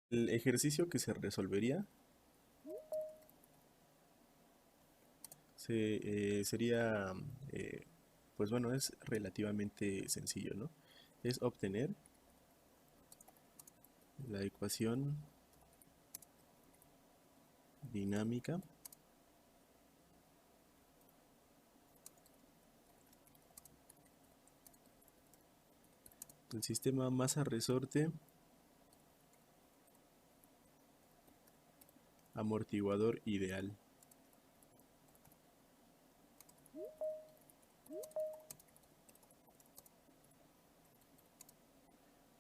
El ejercicio que se resolvería sería, eh, pues bueno, es relativamente sencillo, ¿no? Es obtener la ecuación dinámica del sistema masa-resorte amortiguador ideal.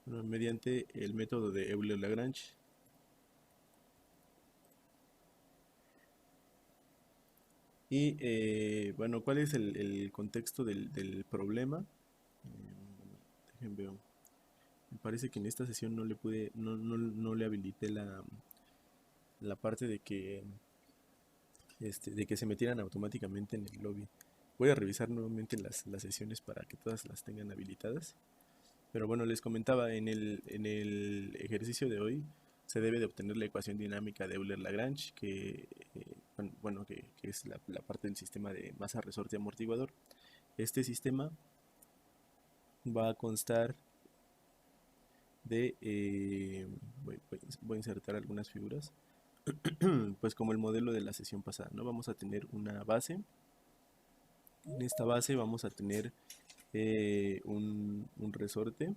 Bueno, mediante el método de Euler-Lagrange. Y bueno, ¿cuál es el contexto del problema? Dejen ver. Me parece que en esta sesión no le pude, no le habilité la parte de que se metieran automáticamente en el lobby. Voy a revisar nuevamente las sesiones para que todas las tengan habilitadas. Pero bueno, les comentaba, en el ejercicio de hoy se debe de obtener la ecuación dinámica de Euler-Lagrange, bueno, que es la parte del sistema de masa-resorte amortiguador. Este sistema va a constar de, voy a insertar algunas figuras, pues como el modelo de la sesión pasada, ¿no? Vamos a tener una base. En esta base vamos a tener un resorte,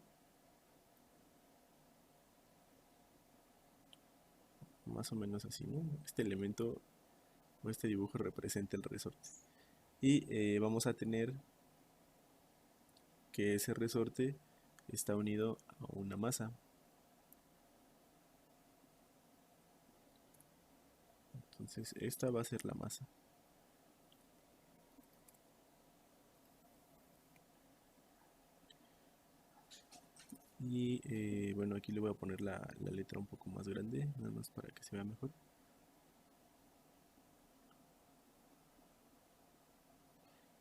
más o menos así, ¿no? Este elemento o este dibujo representa el resorte. Y vamos a tener que ese resorte está unido a una masa. Entonces esta va a ser la masa. Y bueno, aquí le voy a poner la letra un poco más grande, nada más para que se vea mejor.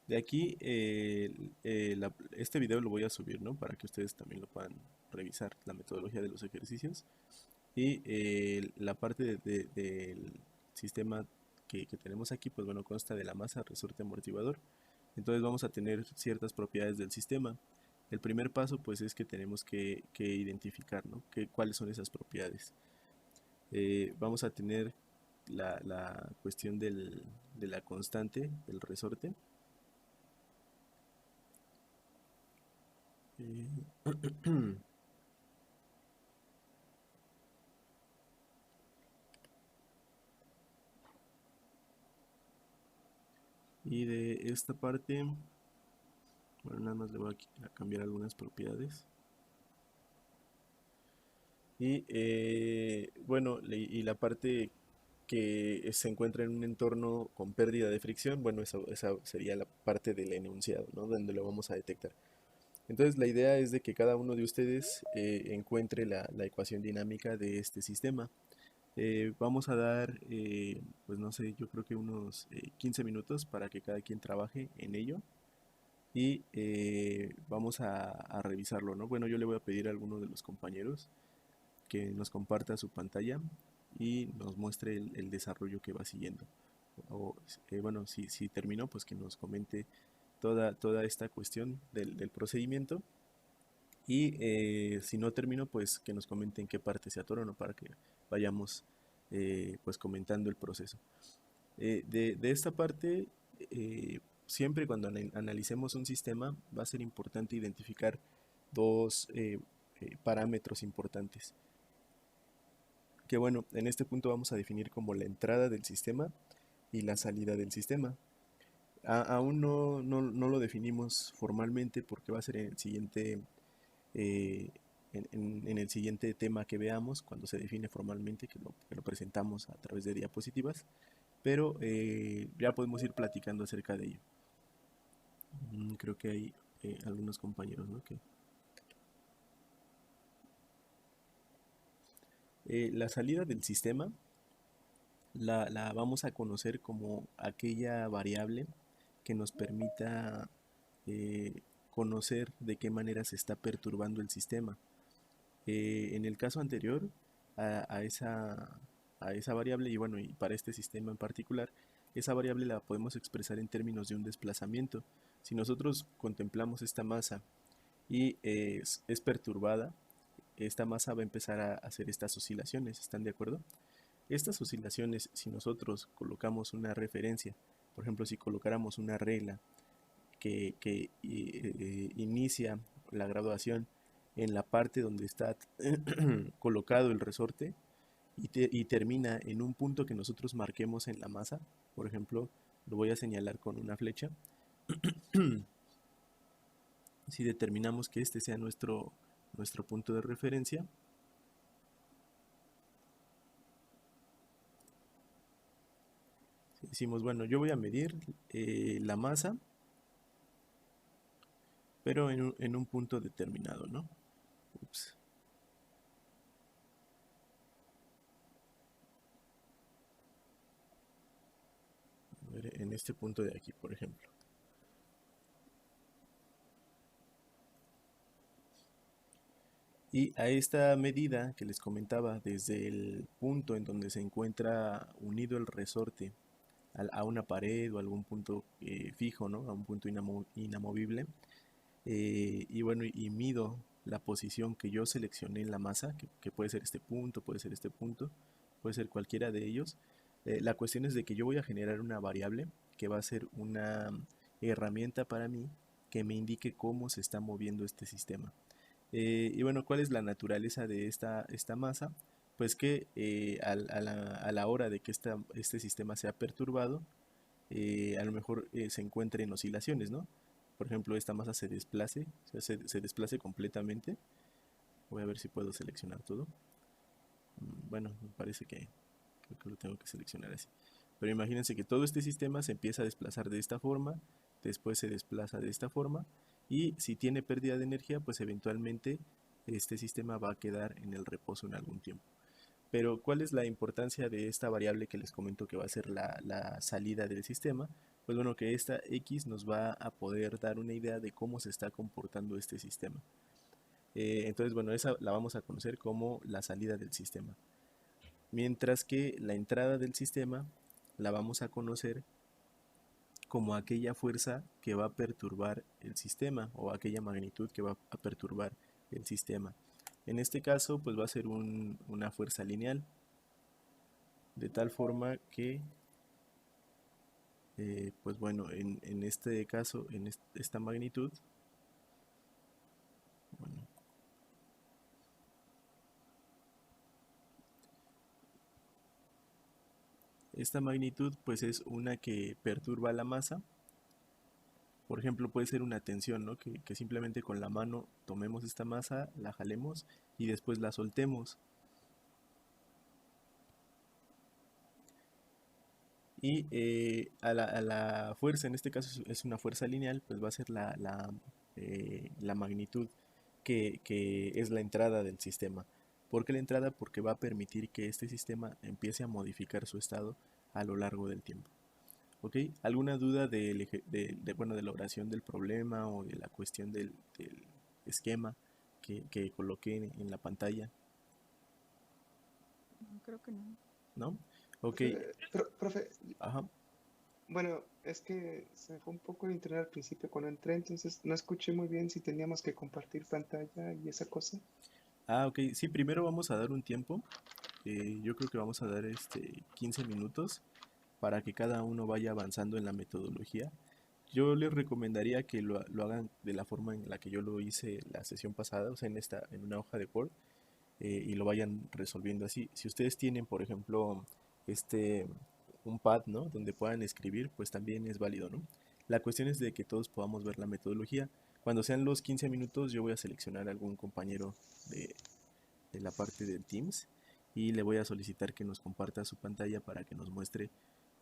De aquí, este video lo voy a subir, ¿no? Para que ustedes también lo puedan revisar, la metodología de los ejercicios. Y la parte del sistema que tenemos aquí, pues bueno, consta de la masa, resorte, amortiguador. Entonces vamos a tener ciertas propiedades del sistema. El primer paso, pues, es que tenemos que identificar, ¿no? Cuáles son esas propiedades. Vamos a tener la cuestión de la constante del resorte. Y de esta parte, bueno, nada más le voy a cambiar algunas propiedades. Y bueno, y la parte que se encuentra en un entorno con pérdida de fricción, bueno, esa sería la parte del enunciado, ¿no? Donde lo vamos a detectar. Entonces la idea es de que cada uno de ustedes encuentre la ecuación dinámica de este sistema. Vamos a dar, pues no sé, yo creo que unos 15 minutos para que cada quien trabaje en ello y vamos a revisarlo, ¿no? Bueno, yo le voy a pedir a alguno de los compañeros que nos comparta su pantalla y nos muestre el desarrollo que va siguiendo. O, bueno, si terminó, pues que nos comente toda esta cuestión del procedimiento. Y si no terminó, pues que nos comente en qué parte se atoró, ¿no? Para que vayamos pues comentando el proceso. De esta parte, siempre cuando analicemos un sistema, va a ser importante identificar dos parámetros importantes. Que bueno, en este punto vamos a definir como la entrada del sistema y la salida del sistema. Aún no lo definimos formalmente porque va a ser en el siguiente, eh, en el siguiente tema que veamos, cuando se define formalmente, que lo presentamos a través de diapositivas, pero ya podemos ir platicando acerca de ello. Creo que hay algunos compañeros, ¿no? La salida del sistema la vamos a conocer como aquella variable que nos permita conocer de qué manera se está perturbando el sistema. En el caso anterior a esa variable y bueno, y para este sistema en particular, esa variable la podemos expresar en términos de un desplazamiento. Si nosotros contemplamos esta masa y es perturbada, esta masa va a empezar a hacer estas oscilaciones, ¿están de acuerdo? Estas oscilaciones, si nosotros colocamos una referencia, por ejemplo, si colocáramos una regla que inicia la graduación en la parte donde está colocado el resorte y termina en un punto que nosotros marquemos en la masa, por ejemplo, lo voy a señalar con una flecha. Si determinamos que este sea nuestro punto de referencia, decimos, bueno, yo voy a medir la masa, pero en un punto determinado, ¿no? Ups. A ver, en este punto de aquí, por ejemplo. Y a esta medida que les comentaba, desde el punto en donde se encuentra unido el resorte a una pared o algún punto fijo, ¿no? A un punto inamovible, y bueno, y mido la posición que yo seleccioné en la masa, que puede ser este punto, puede ser este punto, puede ser cualquiera de ellos. La cuestión es de que yo voy a generar una variable que va a ser una herramienta para mí que me indique cómo se está moviendo este sistema. Y bueno, ¿cuál es la naturaleza de esta masa? Pues que a la hora de que este sistema sea perturbado, a lo mejor se encuentre en oscilaciones, ¿no? Por ejemplo, esta masa se desplace, o sea, se desplace completamente. Voy a ver si puedo seleccionar todo. Bueno, me parece que creo que lo tengo que seleccionar así. Pero imagínense que todo este sistema se empieza a desplazar de esta forma, después se desplaza de esta forma, y si tiene pérdida de energía, pues eventualmente este sistema va a quedar en el reposo en algún tiempo. Pero ¿cuál es la importancia de esta variable que les comento que va a ser la salida del sistema? Pues bueno, que esta X nos va a poder dar una idea de cómo se está comportando este sistema. Entonces, bueno, esa la vamos a conocer como la salida del sistema. Mientras que la entrada del sistema la vamos a conocer como aquella fuerza que va a perturbar el sistema o aquella magnitud que va a perturbar el sistema. En este caso, pues va a ser una fuerza lineal, de tal forma que, pues bueno, en este caso, en esta magnitud, bueno, esta magnitud pues es una que perturba la masa. Por ejemplo, puede ser una tensión, ¿no? Que simplemente con la mano tomemos esta masa, la jalemos y después la soltemos. Y a la fuerza, en este caso es una fuerza lineal, pues va a ser la magnitud que es la entrada del sistema. ¿Por qué la entrada? Porque va a permitir que este sistema empiece a modificar su estado a lo largo del tiempo. ¿Ok? ¿Alguna duda bueno, de la oración del problema o de la cuestión del esquema que coloqué en la pantalla? No, creo que no. ¿No? Ok, Profe, ajá. bueno, es que se me fue un poco el internet al principio cuando entré, entonces no escuché muy bien si teníamos que compartir pantalla y esa cosa. Ah, ok. Sí, primero vamos a dar un tiempo. Yo creo que vamos a dar 15 minutos para que cada uno vaya avanzando en la metodología. Yo les recomendaría que lo hagan de la forma en la que yo lo hice la sesión pasada, o sea, en una hoja de Word, y lo vayan resolviendo así. Si ustedes tienen, por ejemplo, este, un pad, ¿no? Donde puedan escribir, pues también es válido, ¿no? La cuestión es de que todos podamos ver la metodología. Cuando sean los 15 minutos, yo voy a seleccionar a algún compañero de, de la parte del Teams y le voy a solicitar que nos comparta su pantalla para que nos muestre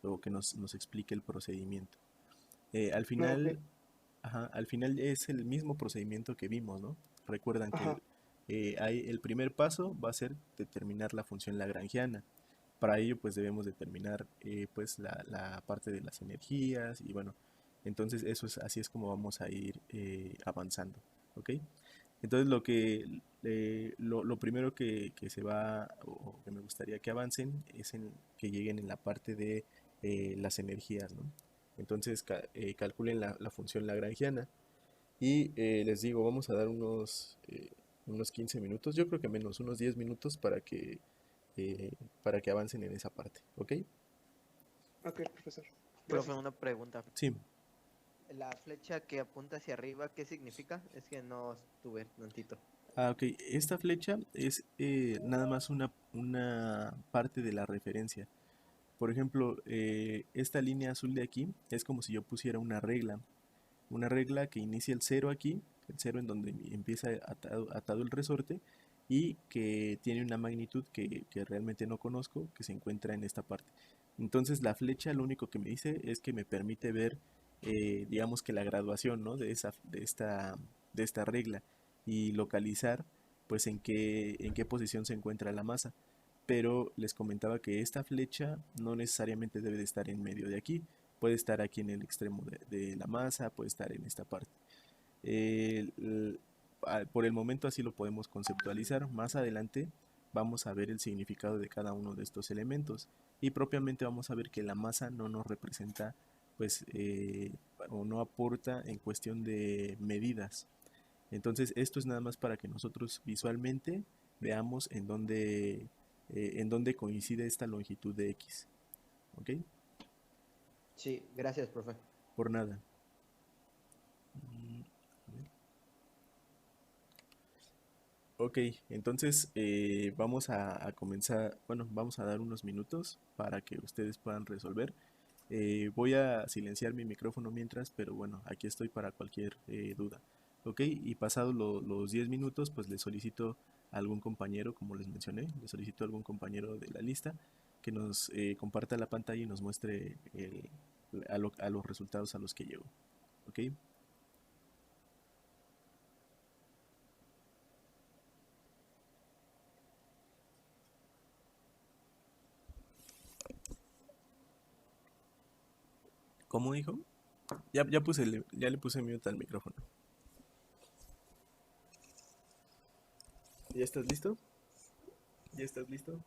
o que nos explique el procedimiento. Al No, ok, final, ajá, al final es el mismo procedimiento que vimos, ¿no? Recuerdan que ajá, el primer paso va a ser determinar la función lagrangiana. Para ello, pues debemos determinar pues la parte de las energías y bueno, entonces así es como vamos a ir avanzando, ¿ok? Entonces lo primero que se va o que me gustaría que avancen es en que lleguen en la parte de las energías, ¿no? Entonces calculen la función lagrangiana y les digo, vamos a dar unos 15 minutos, yo creo que menos, unos 10 minutos eh, para que avancen en esa parte, ¿ok? Ok, profesor. Profe, Gracias. una pregunta. Sí. La flecha que apunta hacia arriba, ¿qué significa? Es que no estuve tantito. Ah, ok. Esta flecha es nada más una parte de la referencia. Por ejemplo, esta línea azul de aquí es como si yo pusiera una regla que inicia el cero aquí, el cero en donde empieza atado el resorte y que tiene una magnitud que realmente no conozco, que se encuentra en esta parte. Entonces la flecha lo único que me dice es que me permite ver, digamos que la graduación, ¿no? de esta regla y localizar pues en qué posición se encuentra la masa. Pero les comentaba que esta flecha no necesariamente debe de estar en medio de aquí, puede estar aquí en el extremo de la masa, puede estar en esta parte. Por el momento así lo podemos conceptualizar. Más adelante vamos a ver el significado de cada uno de estos elementos y propiamente vamos a ver que la masa no nos representa pues o no aporta en cuestión de medidas. Entonces esto es nada más para que nosotros visualmente veamos en dónde coincide esta longitud de X. ¿Ok? Sí, gracias, profe. Por nada. Mm, a ver. Ok, entonces vamos a comenzar, bueno, vamos a dar unos minutos para que ustedes puedan resolver. Voy a silenciar mi micrófono mientras, pero bueno, aquí estoy para cualquier duda. Ok, y pasados los 10 minutos, pues le solicito a algún compañero, como les mencioné, le solicito a algún compañero de la lista que nos comparta la pantalla y nos muestre a los resultados a los que llegó. Ok. ¿Cómo dijo? Ya le puse mute al micrófono. ¿Ya estás listo? ¿Ya estás listo?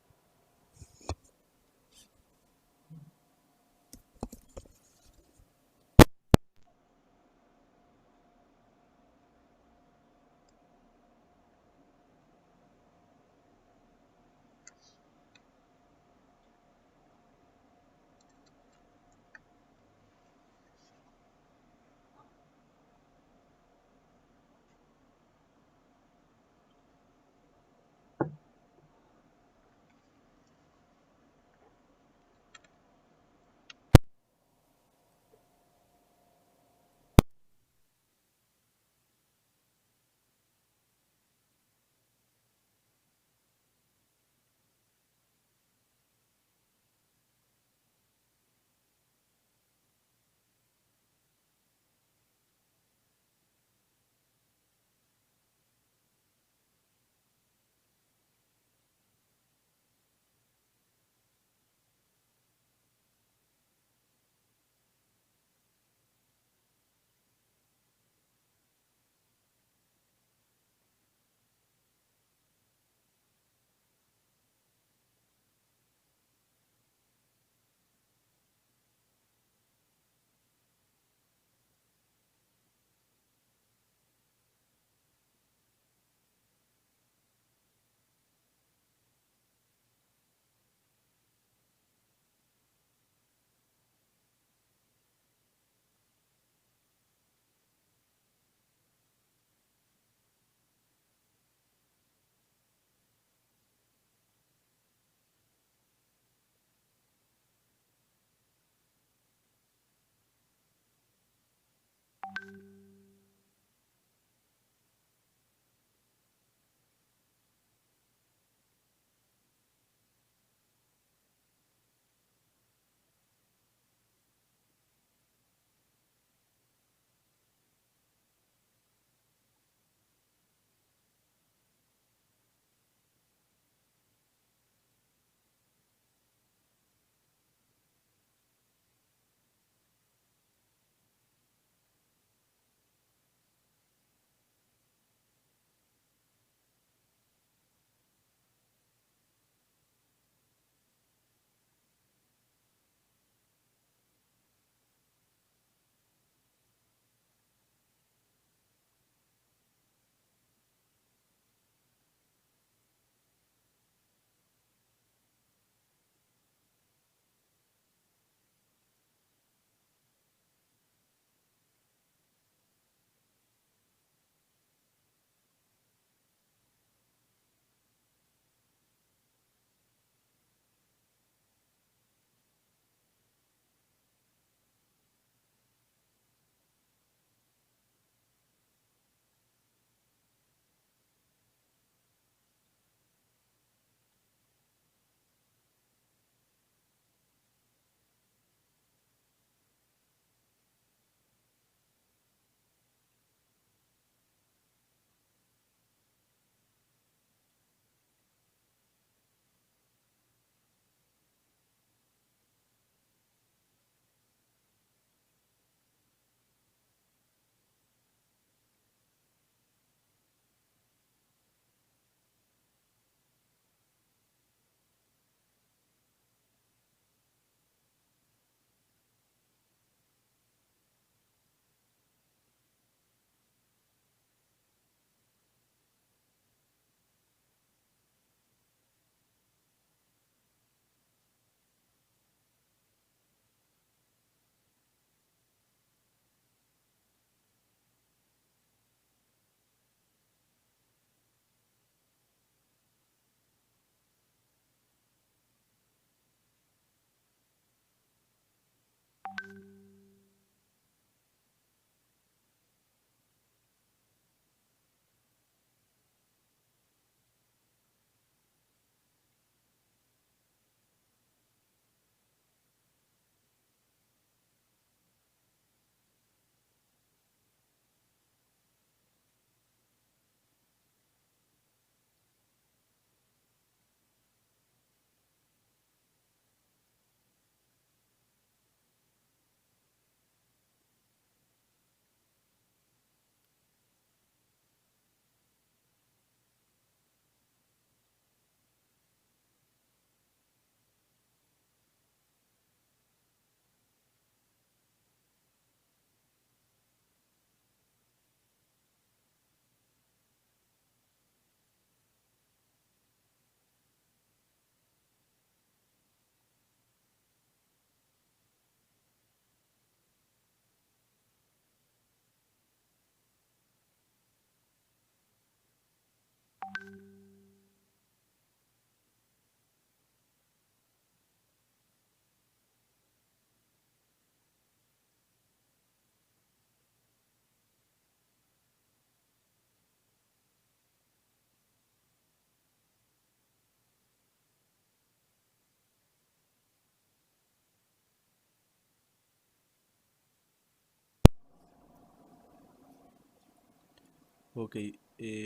Ok,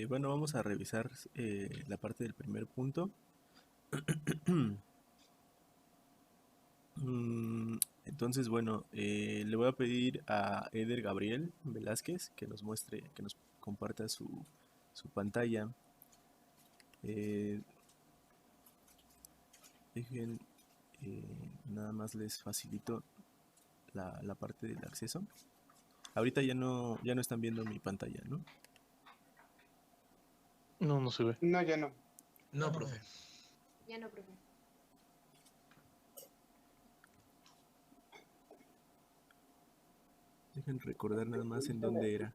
bueno, vamos a revisar la parte del primer punto. Entonces, bueno, le voy a pedir a Eder Gabriel Velázquez que nos muestre, que nos comparta su pantalla. Eh, dejen, nada más les facilito la parte del acceso. Ahorita ya no están viendo mi pantalla, ¿no? No, no se ve. No, ya no. No, profe. Ya no, profe. Dejen recordar nada más en dónde era.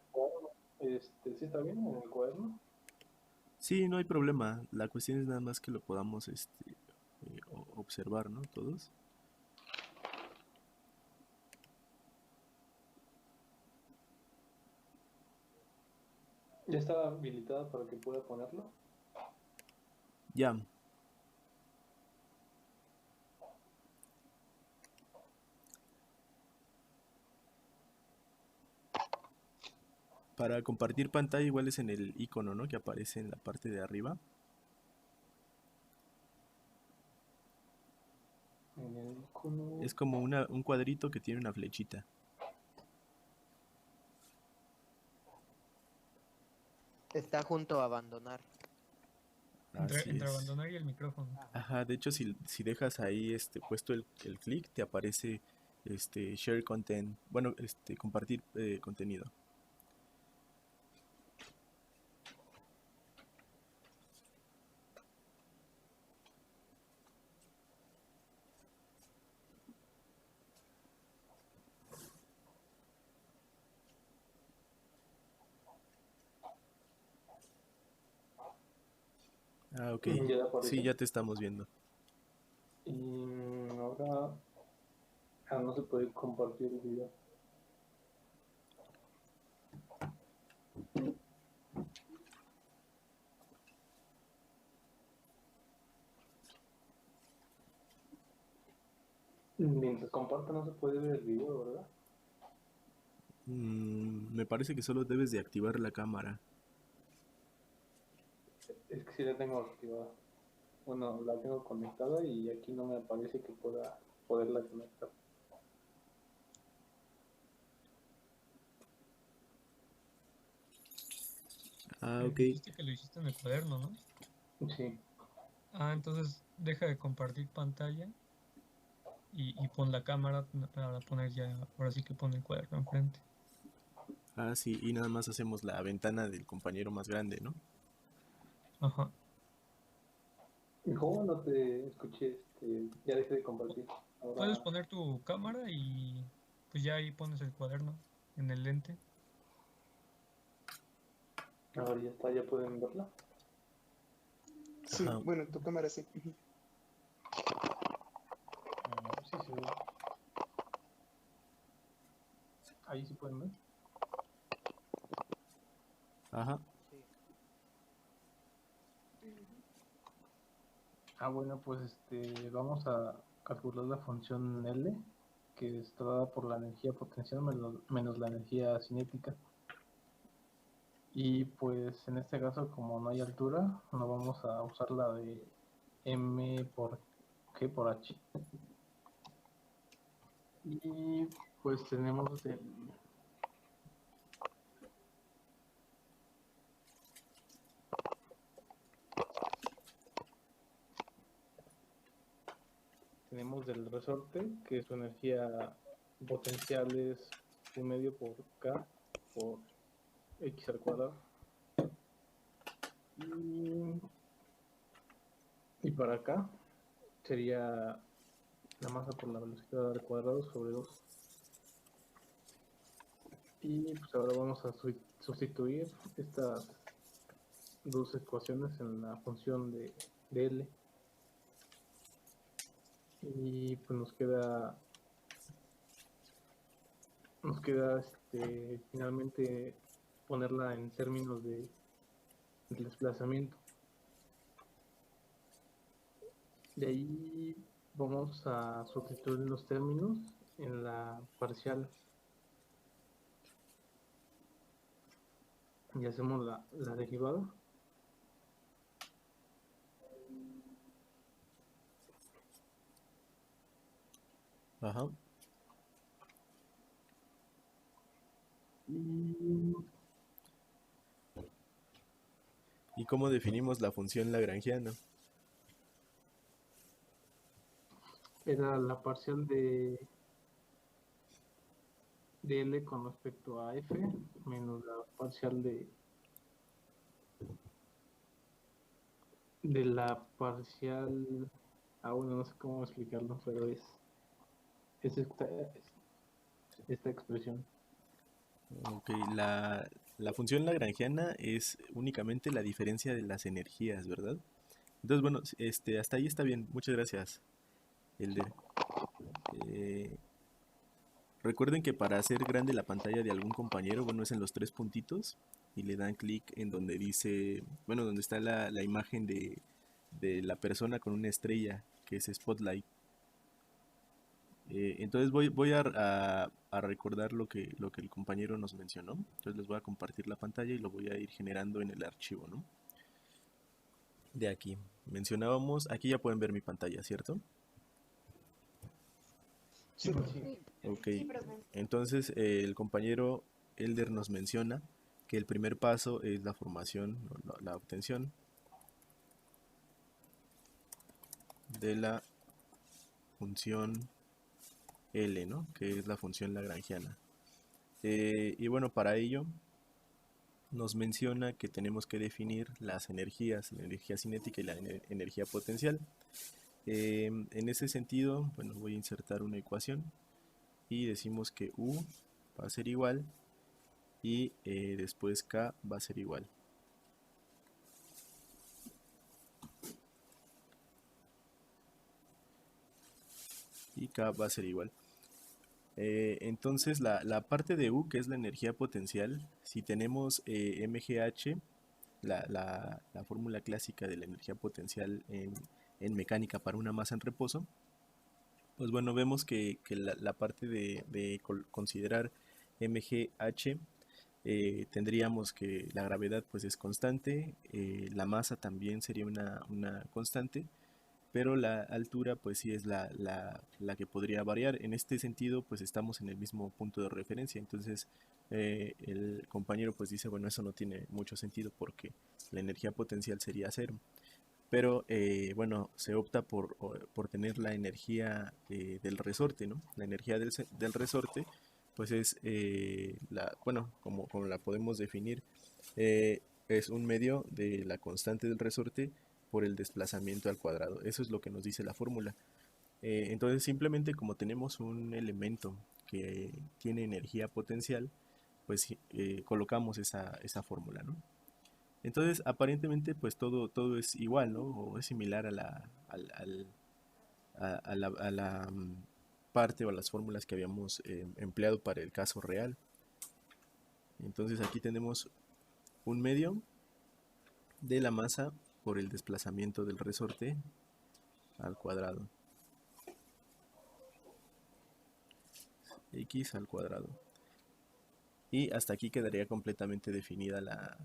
¿Sí está bien en el cuaderno? Sí, no hay problema. La cuestión es nada más que lo podamos observar, ¿no? Todos. ¿Ya está habilitada para que pueda ponerlo? Ya. Para compartir pantalla igual es en el icono, ¿no? Que aparece en la parte de arriba. En el icono. Es como un cuadrito que tiene una flechita. Está junto a abandonar. Así Entre es. abandonar y el micrófono. Ajá, de hecho si dejas ahí puesto el clic, te aparece share content, bueno, compartir contenido. Ah, ok. ¿Ya apareció? Sí, ya te estamos viendo. Y ahora no se puede compartir el video. Mientras comparta no se puede ver el video, ¿verdad? Me parece que solo debes de activar la cámara. Es que sí la tengo activada. Bueno, la tengo conectada y aquí no me aparece que pueda poderla conectar. Ah, ok. Dijiste que lo hiciste en el cuaderno, ¿no? Sí. Ah, entonces deja de compartir pantalla y pon la cámara para poner ya, ahora sí que pon el cuaderno enfrente. Ah, sí, y nada más hacemos la ventana del compañero más grande, ¿no? Ajá. ¿Cómo no te escuché? Ya dejé de compartir. Puedes Ahora, poner tu cámara y pues ya ahí pones el cuaderno en el lente. ahora ya está, ya pueden verla. Sí, Ajá. bueno, tu cámara sí. Ujú. Sí, se ve. Ahí sí pueden ver. Ajá. Bueno, pues vamos a calcular la función L, que está dada por la energía potencial menos la energía cinética. Y pues en este caso, como no hay altura, no vamos a usar la de M por G por H. Y pues tenemos del resorte, que su energía potencial es 1/2 por K por X al cuadrado. Y para acá sería la masa por la velocidad al cuadrado sobre 2. Y pues ahora vamos a sustituir estas dos ecuaciones en la función de L. Y pues nos queda finalmente ponerla en términos de desplazamiento. De ahí vamos a sustituir los términos en la parcial. y hacemos la derivada. Ajá. Y ¿Y cómo definimos la función lagrangiana? era la parcial de L con respecto a F menos la parcial de la parcial. Bueno, no sé cómo explicarlo, pero es esta expresión. Ok, la función lagrangiana es únicamente la diferencia de las energías, ¿verdad? Entonces, bueno, hasta ahí está bien. Muchas gracias, Elder. Eh, Recuerden que para hacer grande la pantalla de algún compañero, bueno, es en los tres puntitos y le dan clic en donde dice, bueno, donde está la imagen de la persona con una estrella, que es Spotlight. Entonces voy a recordar lo que el compañero nos mencionó. Entonces les voy a compartir la pantalla y lo voy a ir generando en el archivo, ¿no? De aquí. Mencionábamos, aquí ya pueden ver mi pantalla, ¿cierto? Sí, Sí, sí. Ok, entonces el compañero Elder nos menciona que el primer paso es la formación, o la obtención de la función L, ¿no? Que es la función lagrangiana. Y bueno, para ello nos menciona que tenemos que definir las energías, la energía cinética y la energía potencial. En ese sentido, bueno, voy a insertar una ecuación y decimos que U va a ser igual y después K va a ser igual. Y K va a ser igual. Entonces la parte de U, que es la energía potencial, si tenemos MGH, la fórmula clásica de la energía potencial en mecánica para una masa en reposo, pues bueno, vemos que la parte de considerar MGH, tendríamos que la gravedad pues es constante, la masa también sería una constante, pero la altura pues sí es la que podría variar. En este sentido pues estamos en el mismo punto de referencia, entonces el compañero pues dice, bueno, eso no tiene mucho sentido porque la energía potencial sería cero. Pero bueno, se opta por tener la energía del resorte, ¿no? La energía del resorte pues es, bueno, como la podemos definir, es un medio de la constante del resorte por el desplazamiento al cuadrado. Eso es lo que nos dice la fórmula. Entonces simplemente como tenemos un elemento que tiene energía potencial, pues colocamos esa fórmula, ¿no? Entonces aparentemente pues todo es igual, ¿no? O es similar a la parte o a las fórmulas que habíamos empleado para el caso real. Entonces aquí tenemos un medio de la masa por el desplazamiento del resorte al cuadrado. X al cuadrado. Y hasta aquí quedaría completamente definida la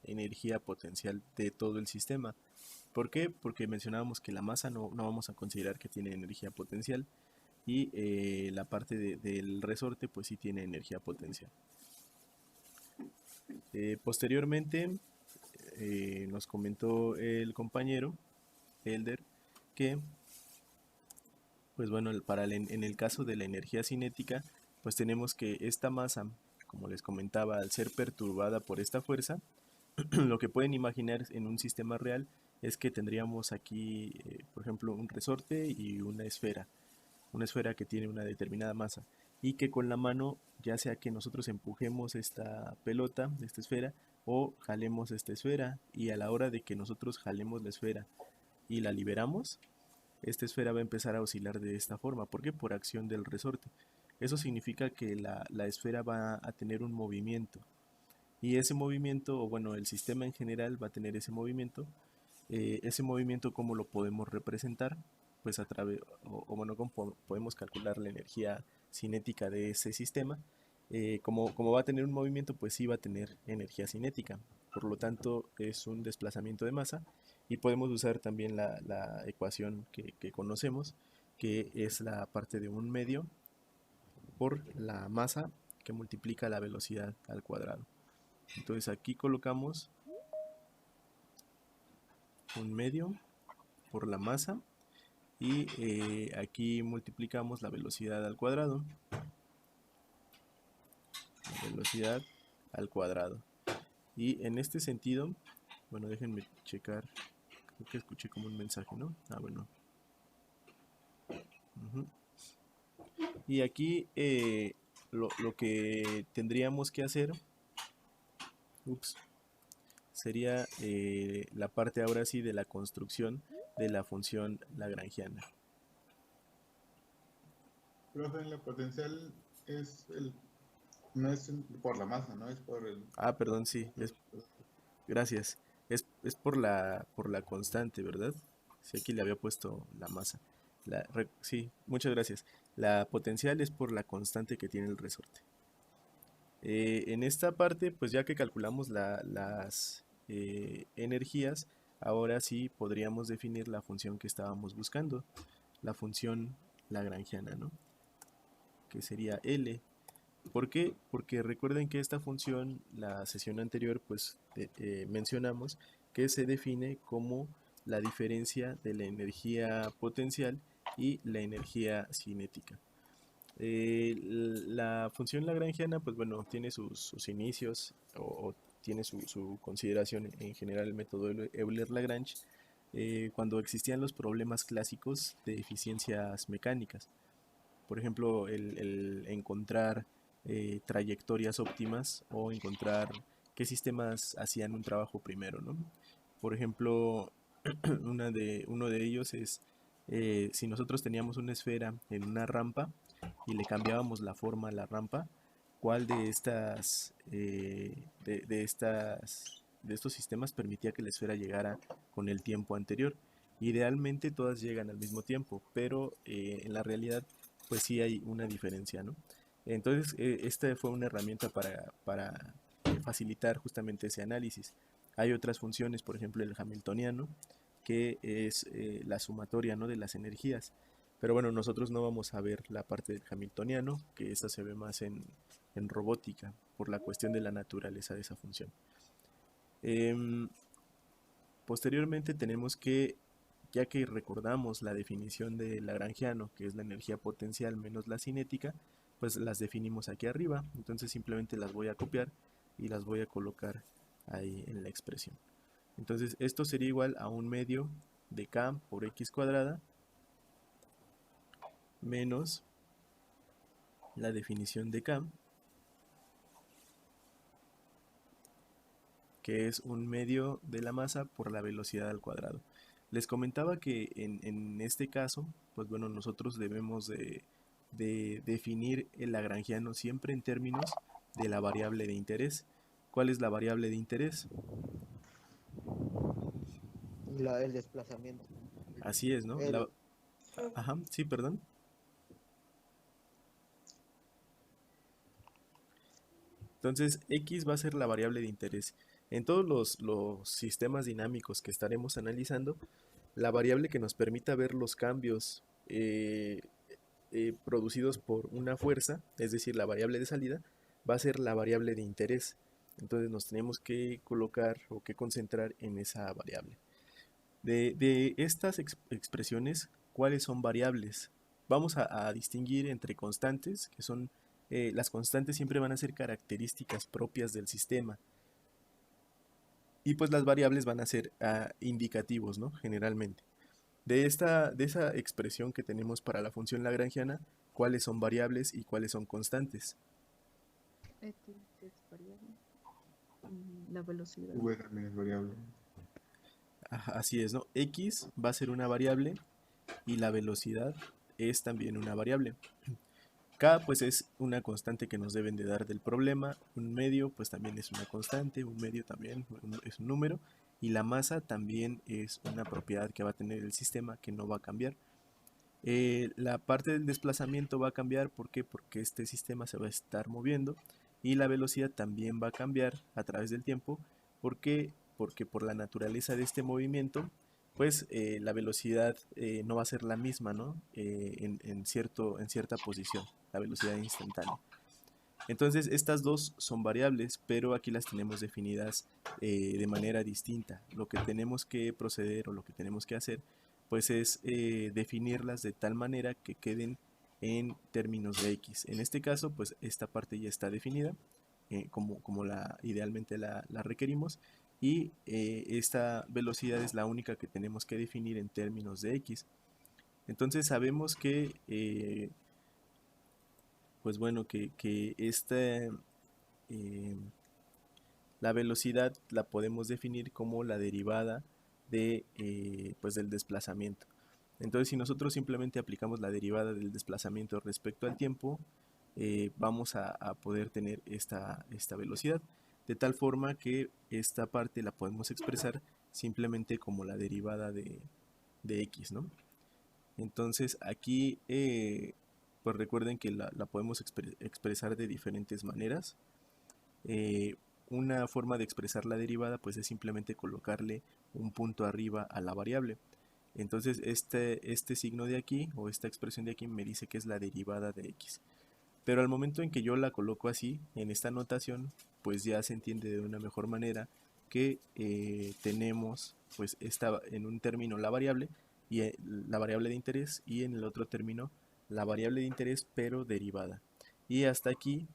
energía potencial de todo el sistema. ¿Por qué? Porque mencionábamos que la masa no vamos a considerar que tiene energía potencial y la parte del resorte pues sí tiene energía potencial. Posteriormente nos comentó el compañero Elder que pues bueno, en el caso de la energía cinética, pues tenemos que esta masa, como les comentaba, al ser perturbada por esta fuerza, lo que pueden imaginar en un sistema real es que tendríamos aquí, por ejemplo, un resorte y una esfera que tiene una determinada masa, y que con la mano, ya sea que nosotros empujemos esta pelota, esta esfera, o jalemos esta esfera, y a la hora de que nosotros jalemos la esfera y la liberamos, esta esfera va a empezar a oscilar de esta forma. ¿Por qué? Por acción del resorte. Eso significa que la esfera va a tener un movimiento. Y ese movimiento, o bueno, el sistema en general va a tener ese movimiento. Ese movimiento, ¿cómo lo podemos representar? Pues bueno, ¿cómo podemos calcular la energía cinética de ese sistema? como va a tener un movimiento, pues sí va a tener energía cinética. Por lo tanto, es un desplazamiento de masa y podemos usar también la ecuación que conocemos, que es la parte de un medio por la masa que multiplica la velocidad al cuadrado. Entonces aquí colocamos un medio por la masa y aquí multiplicamos la velocidad al cuadrado. La velocidad al cuadrado. Y en este sentido, bueno, déjenme checar. Creo que escuché como un mensaje, ¿no? Ah, bueno. Ujú. Y aquí lo que tendríamos que hacer, sería la parte ahora sí de la construcción de la función lagrangiana. Profe, la potencial es no es por la masa, ¿no? Es por el... Ah, perdón, sí, gracias. Es por la constante, ¿verdad? Sí, aquí le había puesto la masa. Sí, muchas gracias. La potencial es por la constante que tiene el resorte. En esta parte, pues ya que calculamos las energías, ahora sí podríamos definir la función que estábamos buscando, la función lagrangiana, ¿no? Que sería L. ¿Por qué? Porque recuerden que esta función, la sesión anterior, pues mencionamos que se define como la diferencia de la energía potencial y la energía cinética. La función lagrangiana, pues bueno, tiene sus inicios o tiene su consideración en general el método Euler-Lagrange cuando existían los problemas clásicos de eficiencias mecánicas. Por ejemplo, el encontrar trayectorias óptimas o encontrar qué sistemas hacían un trabajo primero, ¿no? Por ejemplo, uno de ellos es si nosotros teníamos una esfera en una rampa y le cambiábamos la forma a la rampa, ¿cuál de estos sistemas permitía que la esfera llegara con el tiempo anterior? Idealmente todas llegan al mismo tiempo, pero en la realidad pues sí hay una diferencia, ¿no? Entonces esta fue una herramienta para facilitar justamente ese análisis. Hay otras funciones, por ejemplo el hamiltoniano, que es la sumatoria, ¿no?, de las energías. Pero bueno, nosotros no vamos a ver la parte del hamiltoniano, que esa se ve más en robótica, por la cuestión de la naturaleza de esa función. Posteriormente tenemos que, ya que recordamos la definición de lagrangiano, que es la energía potencial menos la cinética, pues las definimos aquí arriba. Entonces simplemente las voy a copiar y las voy a colocar ahí en la expresión. Entonces esto sería igual a un medio de k por x cuadrada menos la definición de k, que es un medio de la masa por la velocidad al cuadrado. Les comentaba que en este caso, pues bueno, nosotros debemos de definir el lagrangiano siempre en términos de la variable de interés. ¿Cuál es la variable de interés? El desplazamiento. Así es, ¿no? Ajá, sí, perdón. Entonces, x va a ser la variable de interés. En todos los sistemas dinámicos que estaremos analizando, la variable que nos permita ver los cambios producidos por una fuerza, es decir, la variable de salida, va a ser la variable de interés. Entonces nos tenemos que colocar o que concentrar en esa variable. De estas expresiones, ¿cuáles son variables? Vamos a distinguir entre constantes, que son las constantes siempre van a ser características propias del sistema. Y pues las variables van a ser indicativos, ¿no? Generalmente. De esa expresión que tenemos para la función lagrangiana, ¿cuáles son variables y cuáles son constantes? X es variable. La velocidad. V también es variable. Ajá, así es, ¿no? X va a ser una variable y la velocidad es también una variable. K pues es una constante que nos deben de dar del problema, un medio pues también es una constante, un medio también es un número y la masa también es una propiedad que va a tener el sistema que no va a cambiar. La parte del desplazamiento va a cambiar, ¿por qué? Porque este sistema se va a estar moviendo y la velocidad también va a cambiar a través del tiempo. ¿Por qué? Porque por la naturaleza de este movimiento, pues la velocidad no va a ser la misma, ¿no? En cierta posición, la velocidad instantánea. Entonces estas dos son variables, pero aquí las tenemos definidas de manera distinta. Lo que tenemos que proceder o lo que tenemos que hacer pues es definirlas de tal manera que queden en términos de x. En este caso pues esta parte ya está definida como idealmente la requerimos, y esta velocidad es la única que tenemos que definir en términos de x. Entonces sabemos que pues bueno, que la velocidad la podemos definir como la derivada pues del desplazamiento. Entonces, si nosotros simplemente aplicamos la derivada del desplazamiento respecto al tiempo, vamos a poder tener esta velocidad, de tal forma que esta parte la podemos expresar simplemente como la derivada de x, ¿no? Entonces, aquí pues recuerden que la podemos expresar de diferentes maneras. Una forma de expresar la derivada pues es simplemente colocarle un punto arriba a la variable. Entonces este signo de aquí o esta expresión de aquí me dice que es la derivada de x. Pero al momento en que yo la coloco así en esta notación, pues ya se entiende de una mejor manera que tenemos pues en un término la variable y la variable de interés, y en el otro término la variable de interés pero derivada. Y hasta aquí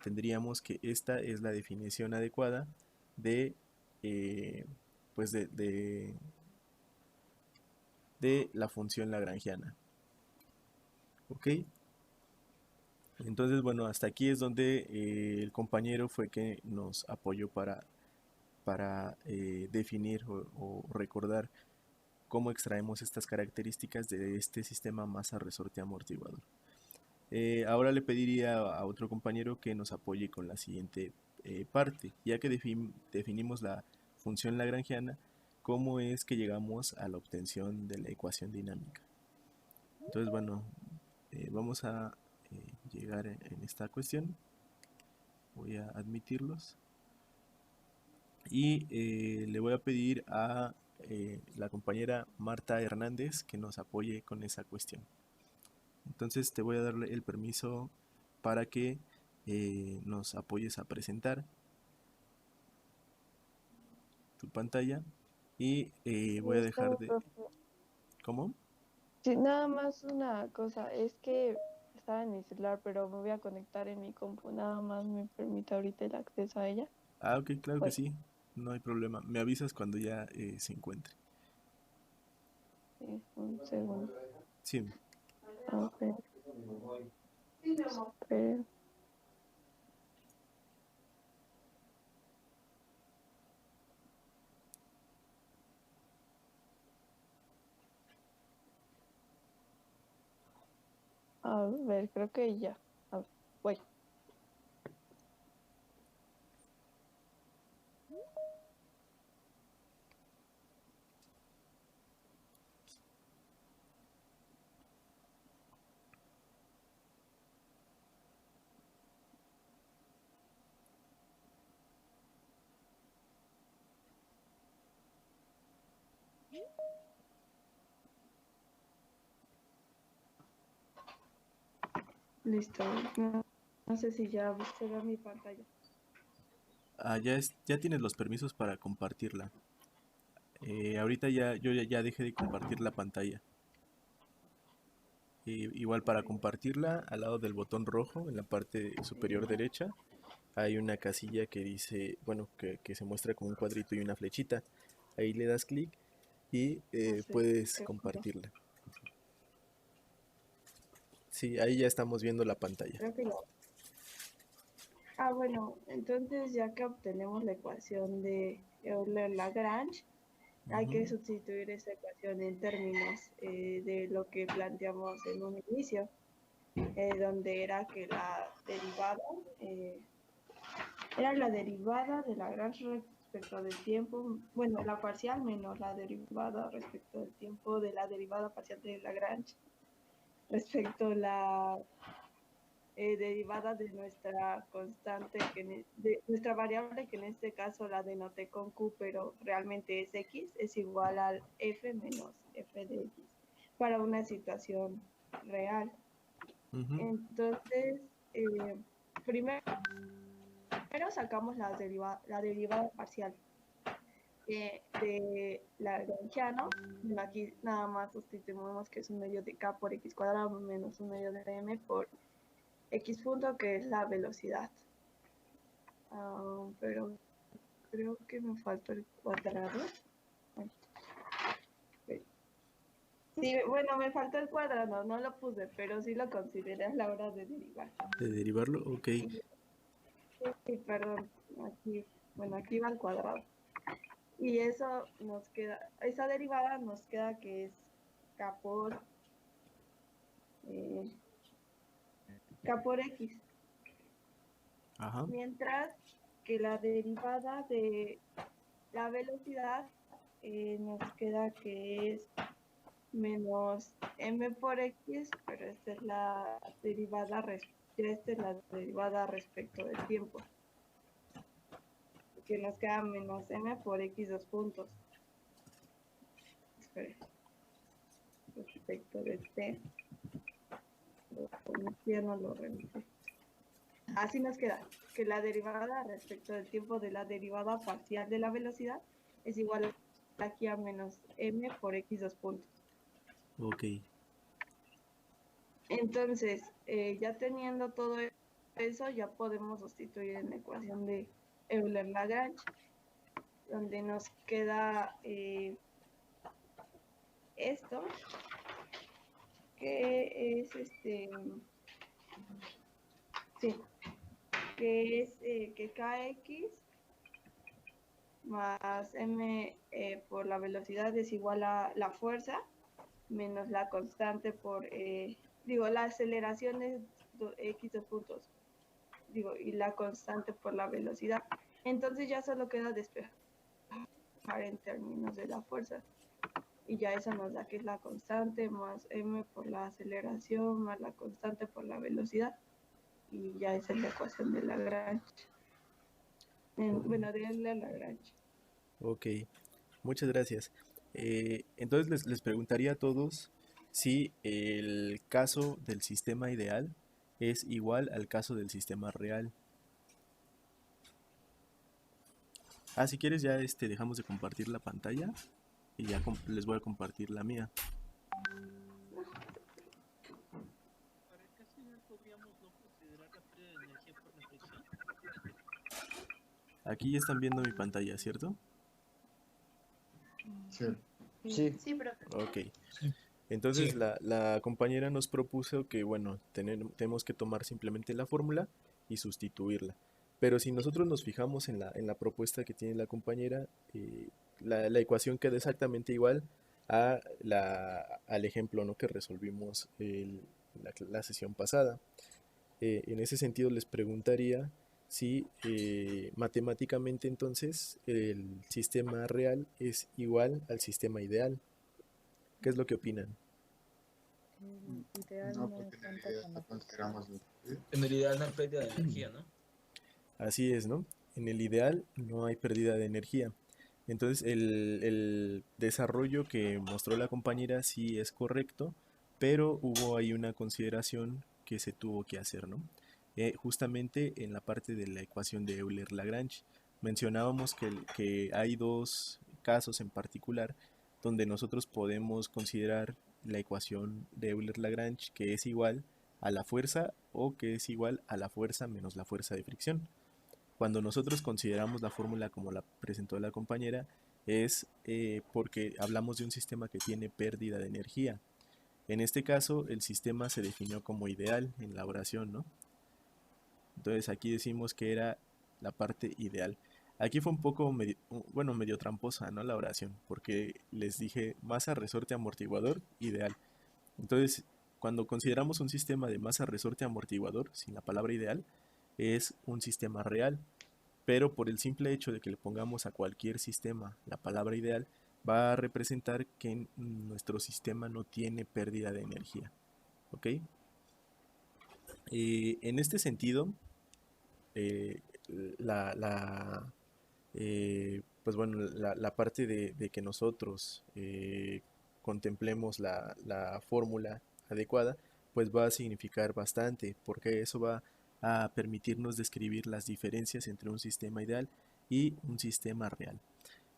tendríamos que esta es la definición adecuada de pues de la función lagrangiana. ¿Ok? Entonces, bueno, hasta aquí es donde el compañero fue que nos apoyó para definir o recordar cómo extraemos estas características de este sistema masa resorte amortiguador. Ahora le pediría a otro compañero que nos apoye con la siguiente parte, ya que definimos la función lagrangiana, cómo es que llegamos a la obtención de la ecuación dinámica. Entonces, bueno, vamos a llegar en esta cuestión. Voy a admitirlos y le voy a pedir a la compañera Marta Hernández que nos apoye con esa cuestión. Entonces te voy a darle el permiso para que nos apoyes a presentar tu pantalla y voy a dejar de... Profe. ¿Cómo? Sí, nada más una cosa, es que estaba en mi celular, pero me voy a conectar en mi compu, nada más me permite ahorita el acceso a ella. Ah, ok, claro que Pues, sí, no hay problema. Me avisas cuando ya se encuentre. sí, un segundo. Sí. A ver. Esperen. A ver, creo que ya. A ver, voy. Listo. No sé si ya se ve mi pantalla. Ah, ya tienes los permisos para compartirla. Ahorita yo ya dejé de compartir la pantalla. Igual para compartirla, al lado del botón rojo, en la parte superior derecha, hay una casilla que dice, bueno, que se muestra con un cuadrito y una flechita. Ahí le das clic y puedes compartirla. Sí, ahí ya estamos viendo la pantalla. Creo que ya. Ah, bueno, entonces ya que obtenemos la ecuación de Euler-Lagrange, hay que sustituir esa ecuación en términos de lo que planteamos en un inicio, donde era que la derivada era la derivada de Lagrange respecto del tiempo, bueno, la parcial menos la derivada respecto del tiempo de la derivada parcial de Lagrange respecto a la derivada de nuestra constante, de nuestra variable, que en este caso la denoté con Q, pero realmente es X, es igual al F menos F de X para una situación real. Ujú. Entonces, primero sacamos la derivada parcial de Lagrangiano. Bueno, aquí nada más sustituimos que es un medio de K por X cuadrado menos un medio de M por X punto, que es la velocidad. Pero creo que me falta el cuadrado. Sí, bueno, me faltó el cuadrado, no lo puse, pero sí lo consideré a la hora de derivar. De derivarlo, ok. Sí, perdón, aquí va el cuadrado. Y eso nos queda, esa derivada nos queda que es K por X. Ajá. Mientras que la derivada de la velocidad nos queda que es menos m por x, pero esta es la derivada respecto del tiempo. Que nos queda menos m por x dos puntos. Espera. Respecto de t. Ya no lo revisé. Así nos queda que la derivada respecto del tiempo de la derivada parcial de la velocidad es igual aquí a menos m por x dos puntos. Ok. Entonces, ya teniendo todo eso, ya podemos sustituir en la ecuación de Euler-Lagrange, donde nos queda esto, que es que es que kx más m por la velocidad es igual a la fuerza menos la constante por, la aceleración es x dos puntos, y la constante por la velocidad. Entonces ya solo queda despejar en términos de la fuerza. Y ya eso nos da que es la constante más m por la aceleración más la constante por la velocidad. Y ya esa es la ecuación de Lagrange. Bueno, de Lagrange. Ok, muchas gracias. Entonces les preguntaría a todos si el caso del sistema ideal es igual al caso del sistema real. Si quieres ya dejamos de compartir la pantalla y ya les voy a compartir la mía. ¿Para el caso ideal podríamos no considerar la pérdida de energía por la fricción? Aquí ya están viendo mi pantalla, ¿cierto? Sí. Sí, profe. Ok. Entonces Sí. la compañera nos propuso que, bueno, tenemos que tomar simplemente la fórmula y sustituirla. Pero si nosotros nos fijamos en la propuesta que tiene la compañera, la ecuación queda exactamente igual al ejemplo, ¿no?, que resolvimos la sesión pasada. En ese sentido les preguntaría si matemáticamente entonces el sistema real es igual al sistema ideal. ¿Qué es lo que opinan? Ideal No, no porque en cuenta realidad con no la consideramos. En el ideal no hay pérdida de energía, ¿no? Así es, ¿no? En el ideal no hay pérdida de energía. Entonces el desarrollo que mostró la compañera sí es correcto, pero hubo ahí una consideración que se tuvo que hacer, ¿no? Justamente en la parte de la ecuación de Euler-Lagrange mencionábamos que hay dos casos en particular donde nosotros podemos considerar la ecuación de Euler-Lagrange que es igual a la fuerza o que es igual a la fuerza menos la fuerza de fricción. Cuando nosotros consideramos la fórmula como la presentó la compañera, es porque hablamos de un sistema que tiene pérdida de energía. En este caso, el sistema se definió como ideal en la oración, ¿no? Entonces aquí decimos que era la parte ideal. Aquí fue un poco, medio tramposa, ¿no?, la oración, porque les dije masa, resorte, amortiguador, ideal. Entonces, cuando consideramos un sistema de masa, resorte, amortiguador, sin la palabra ideal, es un sistema real, pero por el simple hecho de que le pongamos a cualquier sistema la palabra ideal, va a representar que nuestro sistema no tiene pérdida de energía. ¿Ok? En este sentido, eh, pues bueno, la parte de que nosotros contemplemos la fórmula adecuada, pues va a significar bastante, porque eso va a permitirnos describir las diferencias entre un sistema ideal y un sistema real.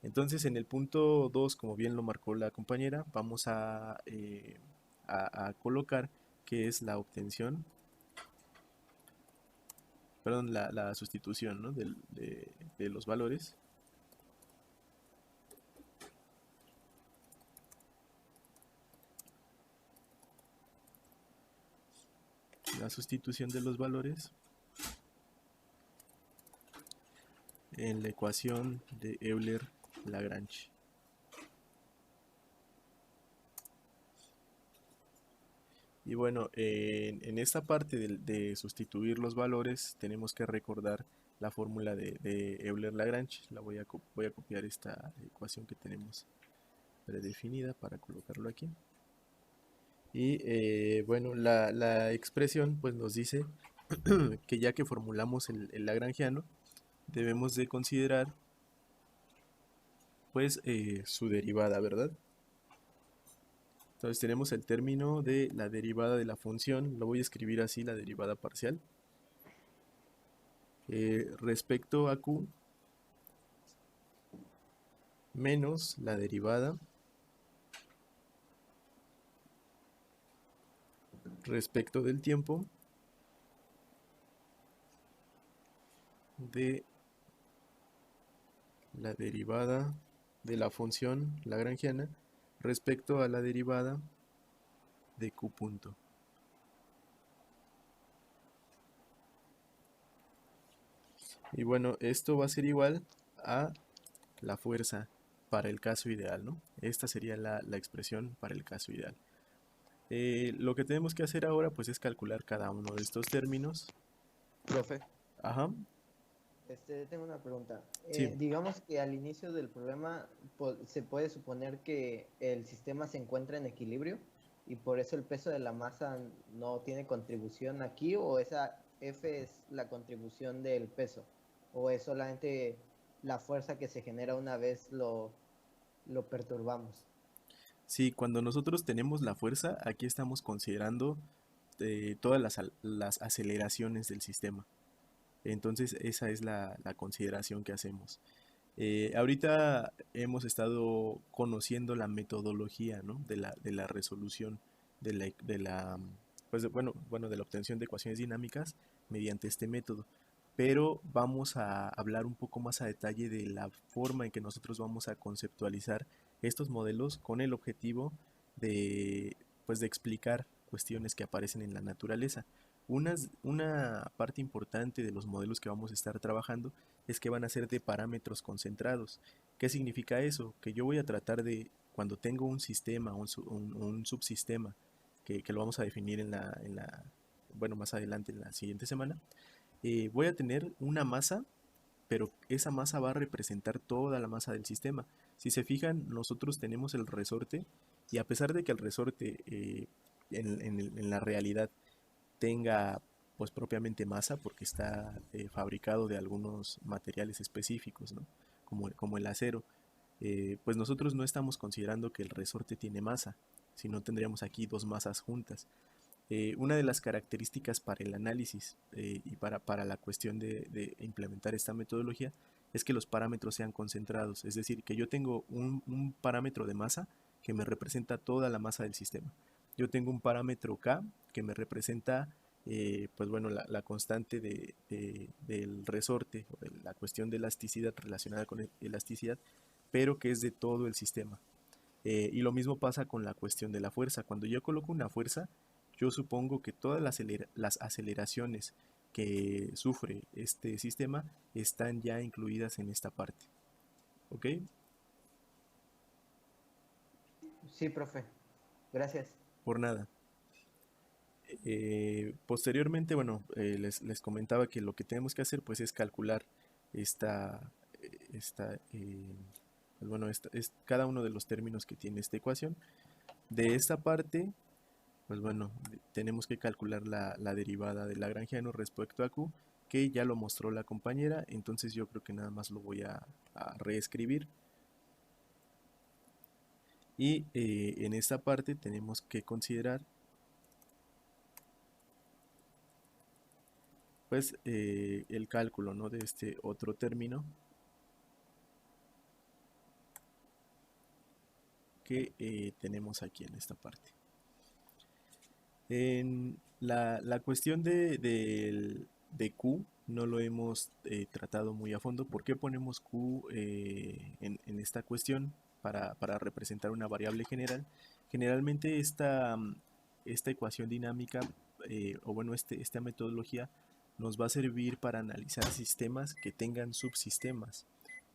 Entonces, en el punto 2, como bien lo marcó la compañera, vamos a colocar que es la obtención, perdón, la sustitución, ¿no? de los valores. La sustitución de los valores en la ecuación de Euler-Lagrange. Y bueno, en esta parte de sustituir los valores tenemos que recordar la fórmula de Euler-Lagrange. Voy a copiar esta ecuación que tenemos predefinida para colocarlo aquí. Y bueno, la expresión pues nos dice que ya que formulamos el lagrangiano, debemos de considerar pues su derivada, ¿verdad? Entonces tenemos el término de la derivada de la función, lo voy a escribir así, la derivada parcial, respecto a q menos la derivada respecto del tiempo de la derivada de la función lagrangiana respecto a la derivada de q punto. Y bueno, esto va a ser igual a la fuerza para el caso ideal, ¿no? Esta sería la expresión para el caso ideal. Lo que tenemos que hacer ahora pues es calcular cada uno de estos términos. Profe, Ajá, tengo una pregunta. sí. Digamos que al inicio del problema se puede suponer que el sistema se encuentra en equilibrio y por eso el peso de la masa no tiene contribución aquí, o esa F es la contribución del peso, o es solamente la fuerza que se genera una vez lo perturbamos. Sí, cuando nosotros tenemos la fuerza, aquí estamos considerando todas las aceleraciones del sistema. Entonces esa es la consideración que hacemos. Ahorita hemos estado conociendo la metodología, ¿no? de la resolución pues de la obtención de ecuaciones dinámicas mediante este método. Pero vamos a hablar un poco más a detalle de la forma en que nosotros vamos a conceptualizar estos modelos con el objetivo pues de explicar cuestiones que aparecen en la naturaleza. Una parte importante de los modelos que vamos a estar trabajando es que van a ser de parámetros concentrados. ¿Qué significa eso? Que yo voy a tratar de, cuando tengo un sistema, un subsistema, que lo vamos a definir bueno, más adelante en la siguiente semana, voy a tener una masa, pero esa masa va a representar toda la masa del sistema. Si se fijan, nosotros tenemos el resorte, y a pesar de que el resorte en la realidad tenga pues propiamente masa, porque está fabricado de algunos materiales específicos, ¿no? como el acero, pues nosotros no estamos considerando que el resorte tiene masa, sino tendríamos aquí dos masas juntas. Una de las características para el análisis y para la cuestión de implementar esta metodología es que los parámetros sean concentrados, es decir, que yo tengo un parámetro de masa que me representa toda la masa del sistema. Yo tengo un parámetro K que me representa pues bueno, la constante del resorte, o de la cuestión de elasticidad relacionada con elasticidad, pero que es de todo el sistema. Y lo mismo pasa con la cuestión de la fuerza. Cuando yo coloco una fuerza, yo supongo que todas las aceleraciones que sufre este sistema están ya incluidas en esta parte. ¿Ok? Sí, profe. Gracias. Por nada. Posteriormente, bueno, les comentaba que lo que tenemos que hacer pues es calcular bueno, es cada uno de los términos que tiene esta ecuación. De esta parte pues bueno, tenemos que calcular la derivada del lagrangiano respecto a Q, que ya lo mostró la compañera, entonces yo creo que nada más lo voy a reescribir. Y en esta parte tenemos que considerar pues el cálculo, ¿no?, de este otro término que tenemos aquí en esta parte. En la cuestión de Q no lo hemos tratado muy a fondo. ¿Por qué ponemos Q en esta cuestión para representar una variable general? Generalmente esta ecuación dinámica, o bueno, esta metodología nos va a servir para analizar sistemas que tengan subsistemas.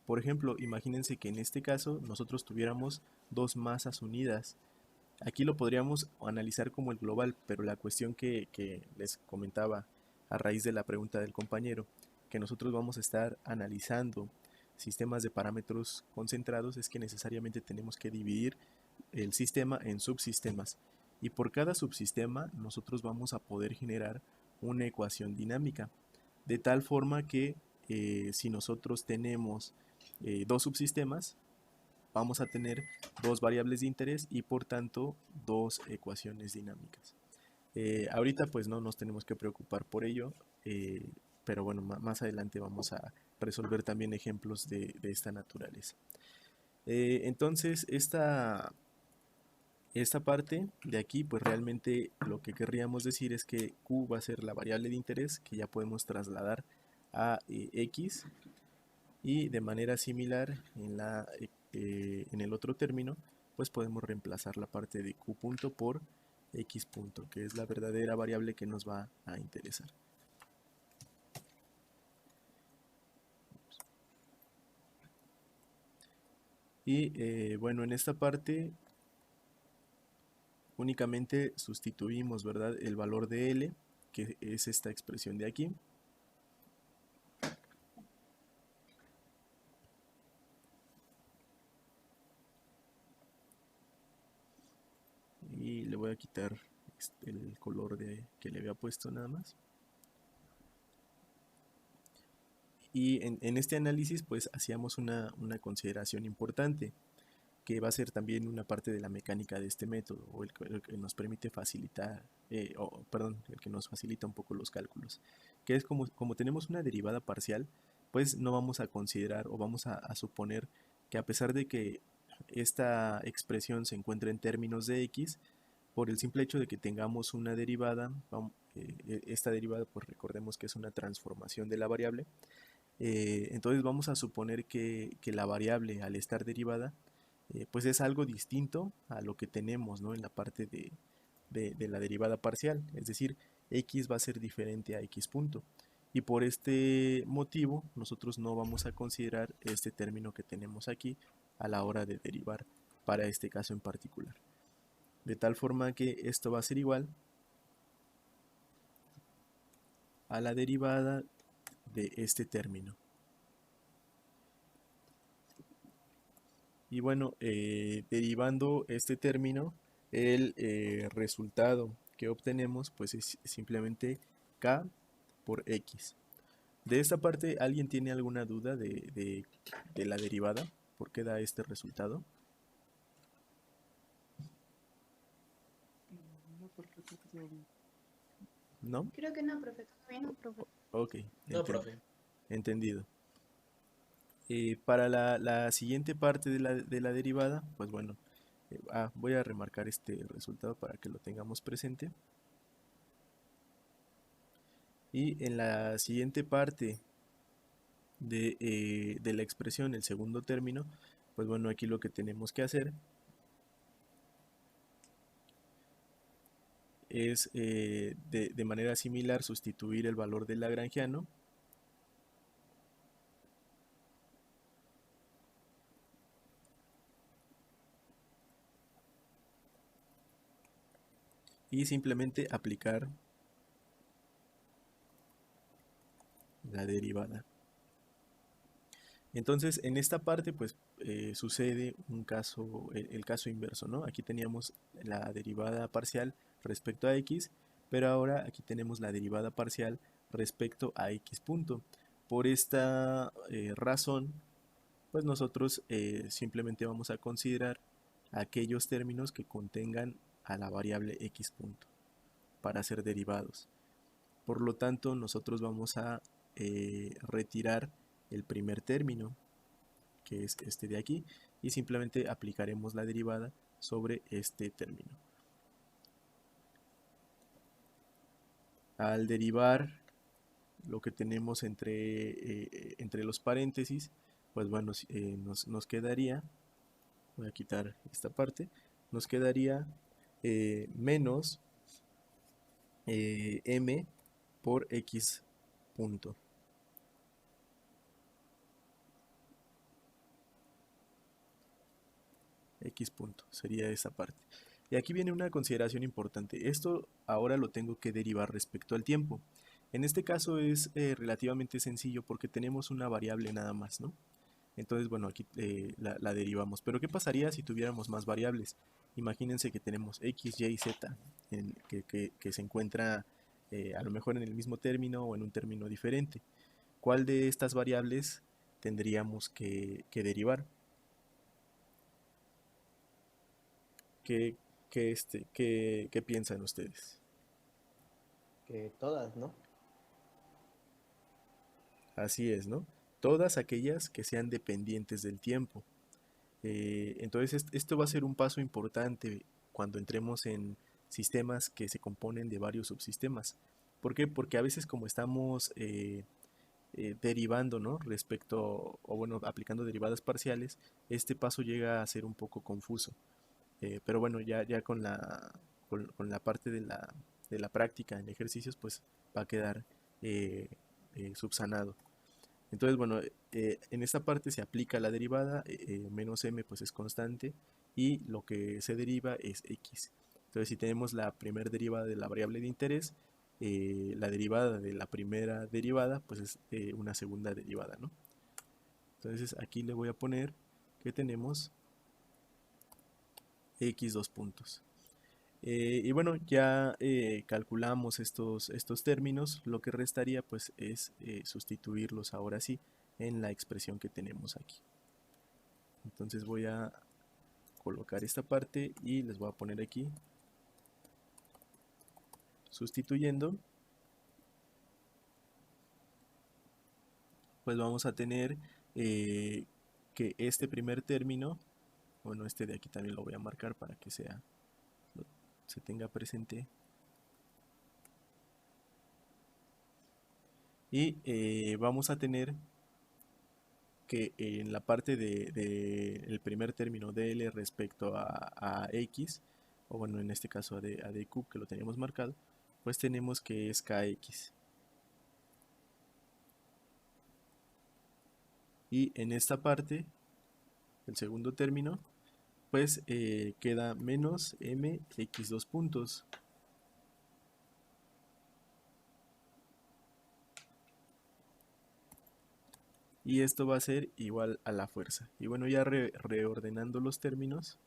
Por ejemplo, imagínense que en este caso nosotros tuviéramos dos masas unidas. Aquí lo podríamos analizar como el global, pero la cuestión que les comentaba a raíz de la pregunta del compañero, que nosotros vamos a estar analizando sistemas de parámetros concentrados, es que necesariamente tenemos que dividir el sistema en subsistemas. Y por cada subsistema nosotros vamos a poder generar una ecuación dinámica. De tal forma que si nosotros tenemos dos subsistemas, vamos a tener dos variables de interés y por tanto dos ecuaciones dinámicas. Ahorita pues no nos tenemos que preocupar por ello, pero bueno, más adelante vamos a resolver también ejemplos de esta naturaleza. Entonces esta parte de aquí pues realmente lo que querríamos decir es que Q va a ser la variable de interés que ya podemos trasladar a X, y de manera similar en el otro término pues podemos reemplazar la parte de Q punto por X punto, que es la verdadera variable que nos va a interesar. Y bueno, en esta parte únicamente sustituimos, ¿verdad?, el valor de L, que es esta expresión de aquí. Y le voy a quitar el color que le había puesto nada más. Y en este análisis pues hacíamos una consideración importante, que va a ser también una parte de la mecánica de este método, o el que nos permite facilitar, el que nos facilita un poco los cálculos, que es como tenemos una derivada parcial, pues no vamos a considerar o vamos a suponer que a pesar de que esta expresión se encuentra en términos de X, por el simple hecho de que tengamos una derivada, esta derivada pues recordemos que es una transformación de la variable, entonces vamos a suponer que la variable al estar derivada pues es algo distinto a lo que tenemos, ¿no?, en la parte de la derivada parcial, es decir, X va a ser diferente a X punto, y por este motivo nosotros no vamos a considerar este término que tenemos aquí a la hora de derivar para este caso en particular. De tal forma que esto va a ser igual a la derivada de este término. Y bueno, derivando este término, el resultado que obtenemos pues es simplemente K por X. De esta parte, ¿alguien tiene alguna duda de la derivada? ¿Por qué da este resultado? ¿No? Creo que no, profe. ¿Todo bien? No, profe. Ok, No, profe. entendido. Para la siguiente parte de la derivada, pues bueno, voy a remarcar este resultado para que lo tengamos presente. Y en la siguiente parte de la expresión, el segundo término, pues bueno, aquí lo que tenemos que hacer es de manera similar sustituir el valor del lagrangiano y simplemente aplicar la derivada. Entonces en esta parte pues sucede un caso, el caso inverso, ¿no? Aquí teníamos la derivada parcial respecto a x, pero ahora aquí tenemos la derivada parcial respecto a x punto. Por esta razón, pues nosotros simplemente vamos a considerar aquellos términos que contengan a la variable x punto para ser derivados. Por lo tanto, nosotros vamos a retirar el primer término, que es este de aquí, y simplemente aplicaremos la derivada sobre este término. Al derivar lo que tenemos entre los paréntesis, pues bueno, nos quedaría, voy a quitar esta parte, nos quedaría menos m por x punto. X punto, sería esa parte. Y aquí viene una consideración importante. Esto ahora lo tengo que derivar respecto al tiempo. En este caso es relativamente sencillo porque tenemos una variable nada más, ¿no? Entonces, bueno, aquí la derivamos. Pero ¿qué pasaría si tuviéramos más variables? Imagínense que tenemos x, y, z, que se encuentra a lo mejor en el mismo término o en un término diferente. ¿Cuál de estas variables tendríamos que derivar? ¿Qué piensan ustedes? Que todas, ¿no? Así es, ¿no? Todas aquellas que sean dependientes del tiempo. Entonces esto va a ser un paso importante cuando entremos en sistemas que se componen de varios subsistemas. ¿Por qué? Porque a veces como estamos derivando, ¿no? Respecto, o bueno, aplicando derivadas parciales, este paso llega a ser un poco confuso. Pero bueno, ya con la parte de la práctica en ejercicios, pues va a quedar subsanado. Entonces, bueno, en esta parte se aplica la derivada, menos m pues es constante y lo que se deriva es x. Entonces, si tenemos la primera derivada de la variable de interés, la derivada de la primera derivada pues es una segunda derivada, ¿no? Entonces, aquí le voy a poner que tenemos x dos puntos. Y bueno, ya calculamos estos términos, lo que restaría pues es sustituirlos ahora sí en la expresión que tenemos aquí. Entonces voy a colocar esta parte y les voy a poner aquí sustituyendo, pues vamos a tener que este primer término, bueno, este de aquí también lo voy a marcar para que se tenga presente. Y vamos a tener que en la parte del primer término dl respecto a x, o bueno, en este caso a d cub que lo teníamos marcado, pues tenemos que es kx. Y en esta parte, el segundo término, pues queda menos m x dos puntos. Y esto va a ser igual a la fuerza. Y bueno, ya reordenando los términos,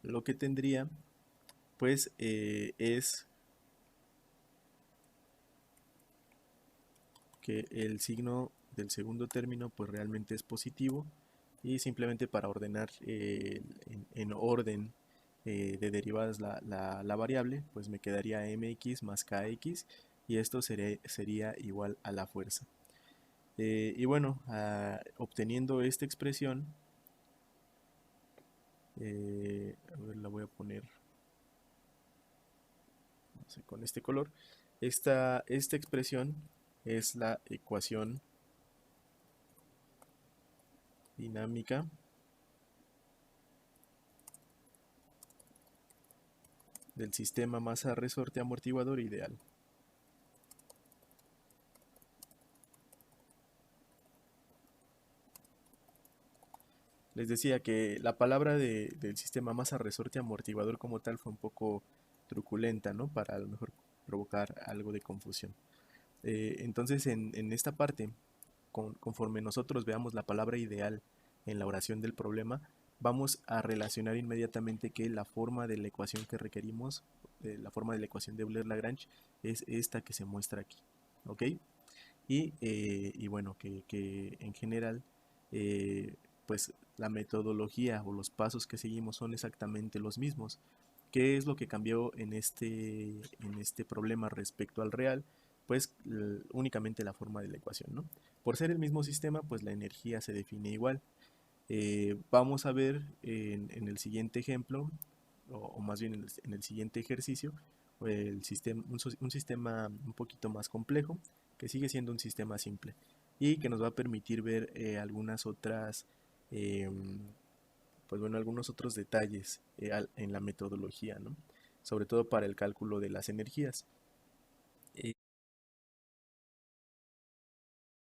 lo que tendría pues es que el signo del segundo término pues realmente es positivo, y simplemente para ordenar en orden de derivadas la variable, pues me quedaría mx más kx, y esto sería igual a la fuerza. Y bueno, obteniendo esta expresión, a ver, la voy a poner, no sé, con este color. Esta expresión es la ecuación dinámica del sistema masa resorte amortiguador ideal. Les decía que la palabra del sistema masa resorte amortiguador como tal fue un poco truculenta, ¿no? Para a lo mejor provocar algo de confusión. Entonces en esta parte, conforme nosotros veamos la palabra ideal en la oración del problema, vamos a relacionar inmediatamente que la forma de la ecuación que requerimos, la forma de la ecuación de Euler-Lagrange, es esta que se muestra aquí, ¿ok? Y bueno, que en general, pues la metodología o los pasos que seguimos son exactamente los mismos. ¿Qué es lo que cambió en este problema respecto al real? Pues únicamente la forma de la ecuación, ¿no? Por ser el mismo sistema, pues la energía se define igual. Vamos a ver en el siguiente ejemplo, o más bien en el siguiente ejercicio, un sistema un poquito más complejo, que sigue siendo un sistema simple, y que nos va a permitir ver algunas otras, pues bueno, algunos otros detalles en la metodología, ¿no? Sobre todo para el cálculo de las energías.